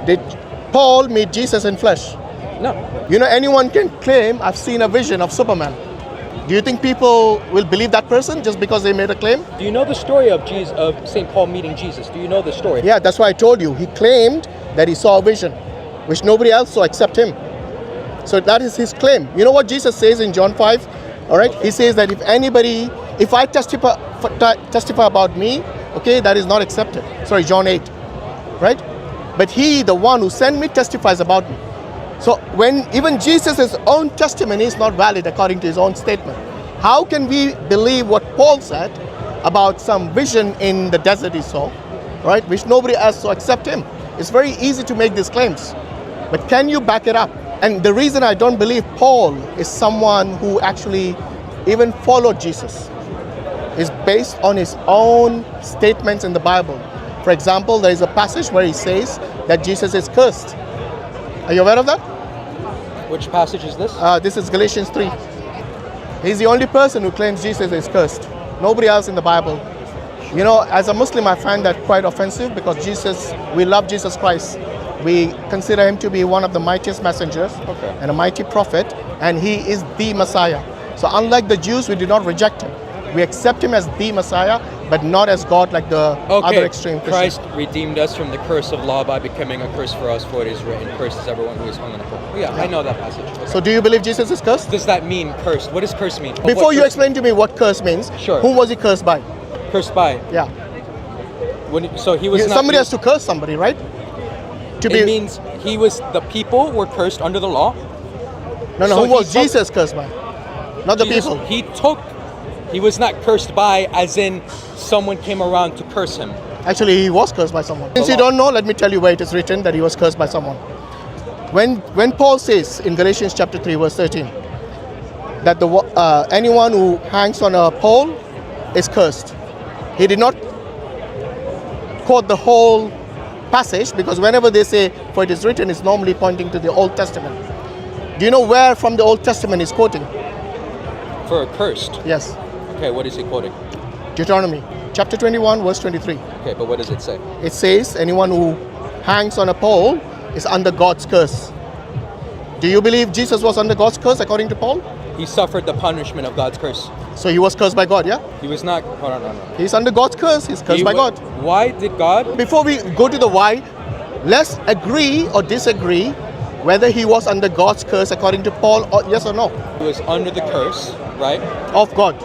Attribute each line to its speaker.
Speaker 1: Did Paul meet Jesus in flesh?
Speaker 2: No.
Speaker 1: You know, anyone can claim, I've seen a vision of Superman. Do you think people will believe that person just because they made a claim?
Speaker 2: Do you know the story of St. Paul meeting Jesus? Do you know the story?
Speaker 1: Yeah, that's why I told you. He claimed that he saw a vision, which nobody else saw except him. So that is his claim. You know what Jesus says in John 5? All right, he says that if I testify about me, okay, that is not accepted. Sorry, John 8, right? But he, the one who sent me, testifies about me. So when even Jesus' own testimony is not valid according to his own statement, how can we believe what Paul said about some vision in the desert he saw, right, which nobody else saw except him? It's very easy to make these claims, but can you back it up? And the reason I don't believe Paul is someone who actually even followed Jesus is based on his own statements in the Bible. For example, there is a passage where he says that Jesus is cursed. Are you aware of that?
Speaker 2: Which passage is this?
Speaker 1: This is Galatians 3. He's the only person who claims Jesus is cursed. Nobody else in the Bible. You know, as a Muslim, I find that quite offensive because we love Jesus Christ. We consider him to be one of the mightiest messengers and a mighty prophet, and he is the Messiah. So unlike the Jews, we do not reject him. We accept him as the Messiah, but not as God like the other extreme Christians.
Speaker 2: Christ redeemed us from the curse of law by becoming a curse for us, for it is written, cursed is everyone who is hung on a pole. Yeah, I know that passage. Okay.
Speaker 1: So do you believe Jesus is cursed?
Speaker 2: Does that mean cursed? What does curse mean?
Speaker 1: Before you explain to me what curse means,
Speaker 2: Sure.
Speaker 1: who was he cursed by?
Speaker 2: Cursed by?
Speaker 1: Yeah.
Speaker 2: So he was not...
Speaker 1: Somebody has to curse somebody, right?
Speaker 2: It means the people were cursed under the law?
Speaker 1: No,
Speaker 2: So
Speaker 1: who was Jesus cursed by? Not the
Speaker 2: Jesus,
Speaker 1: people.
Speaker 2: He was not cursed by as in someone came around to curse him.
Speaker 1: Actually, he was cursed by someone. Since you don't know, let me tell you where it is written that he was cursed by someone. When Paul says in Galatians chapter 3 verse 13 that anyone who hangs on a pole is cursed, he did not quote the whole passage, because whenever they say for it is written, it's normally pointing to the Old Testament. Do you know where from the Old Testament he's quoting?
Speaker 2: For cursed?
Speaker 1: Yes.
Speaker 2: Okay, what is he quoting?
Speaker 1: Deuteronomy chapter 21 verse 23.
Speaker 2: Okay, but what does it say?
Speaker 1: It says anyone who hangs on a pole is under God's curse. Do you believe Jesus was under God's curse according to Paul?
Speaker 2: He suffered the punishment of God's curse.
Speaker 1: So he was cursed by God, yeah?
Speaker 2: He was not... Hold on, no.
Speaker 1: He's under God's curse. He's cursed by God.
Speaker 2: Why did God...
Speaker 1: Before we go to the why, let's agree or disagree whether he was under God's curse according to Paul, or yes or no.
Speaker 2: He was under the curse, right?
Speaker 1: Of God.